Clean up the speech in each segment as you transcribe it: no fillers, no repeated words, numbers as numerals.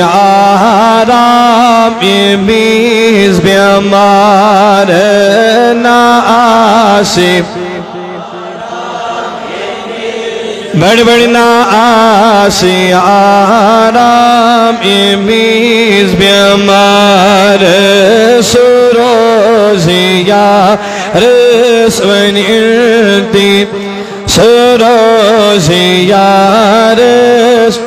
आराम बीज बेमार नासिब बड़ बड़ना आराम बीज बेमार सुरोजिया रसवनिर्ति सुरोजिया रस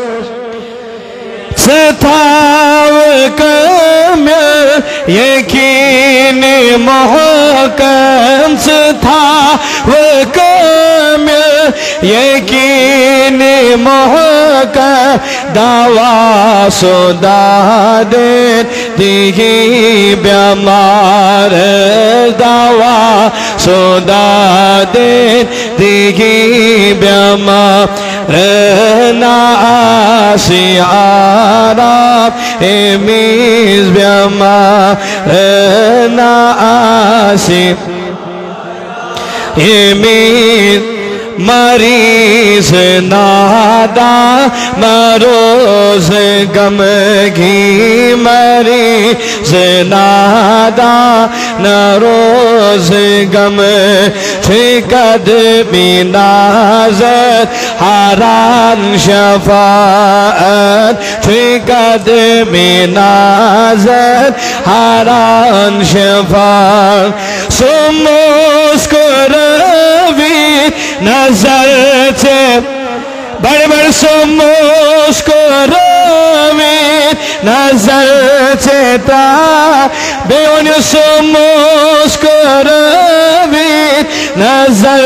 सताव कमल यकीन महकम सताव कमल यकीन महकम दावा सुदादे दिही बेमार दावा सुदादे दिही बेमार नासी आराम बीज बेमार नासी बीज मरीज नादा मरोज गमगी मरीज नादा नरोज गम फिकद बिनाजत हारान शफाअत फिकद बिनाजत हारान शफाअत सुमुस्कुरावी नजर से बड़े बड़े मुस्कुरावे नजर से ता बेउन मुस्कुरावे नजर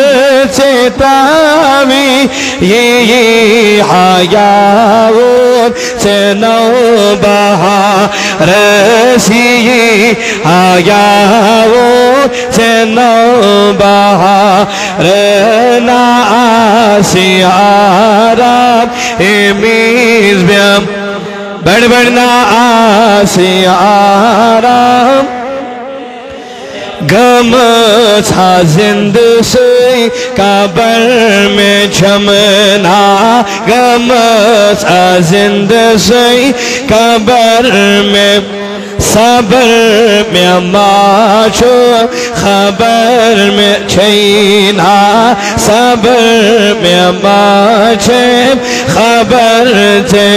से तावी ये हयाओ से नौ बहार सी हयाओ से नौ बहार नासी आराम बीज बेम बड़ बड़ नासी आराम गम था जिंद से कबर में जमना गम था जिंद से कबर में सबर में माचो खबर में छैना सबर में माचे खबर थे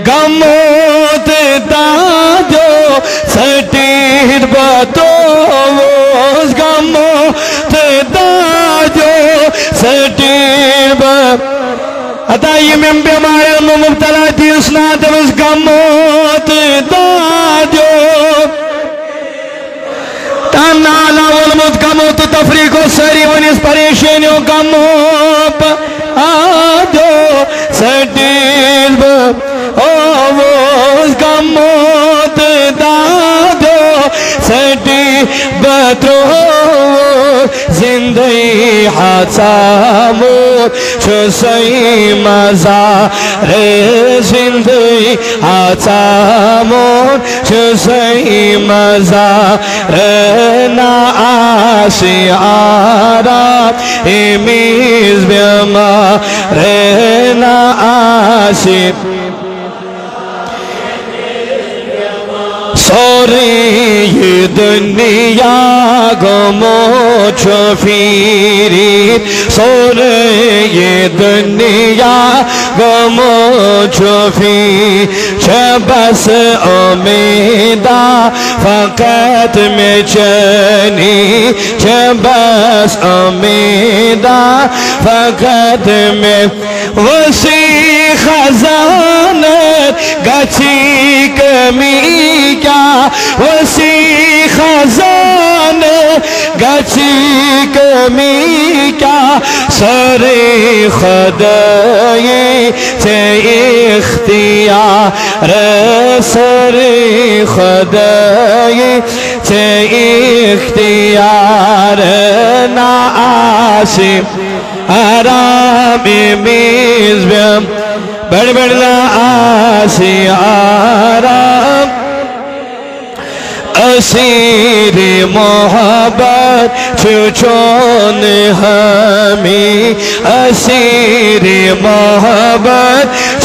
गमोत ताजो सटीर बतो गमोत ताजो सटीर अता ये में बीमार मुब्तला थी उसना तब उस गमोत ताजो तानाला वलमुत गमोत तफरीको सरी वनिस परेशानियों गमोप आजो सटीर ओ वो गमोत ताजो सटी बत्रो जिंदगी हासामो छुसई मजा रे जिंदगी हासामो छुसई मजा रे नासी आराम बीज बेमार रे नासी सोरे ये दुनिया गमो छफीरी सोरे ये दुनिया गमो छफी बस उम्मीदा फकत में चनी बस उम्मीदा फकत में वसी खजानत गची कमी क्या वसी खजान गची कमी क्या सरे खुदाई से इख्तियार सरे खुदाई से इख्तियार नासिब आराम बीज बेम बड़ बड़ना आसी आराम असीर मोहब्बत छुचोन हमें असीर मोहब्बत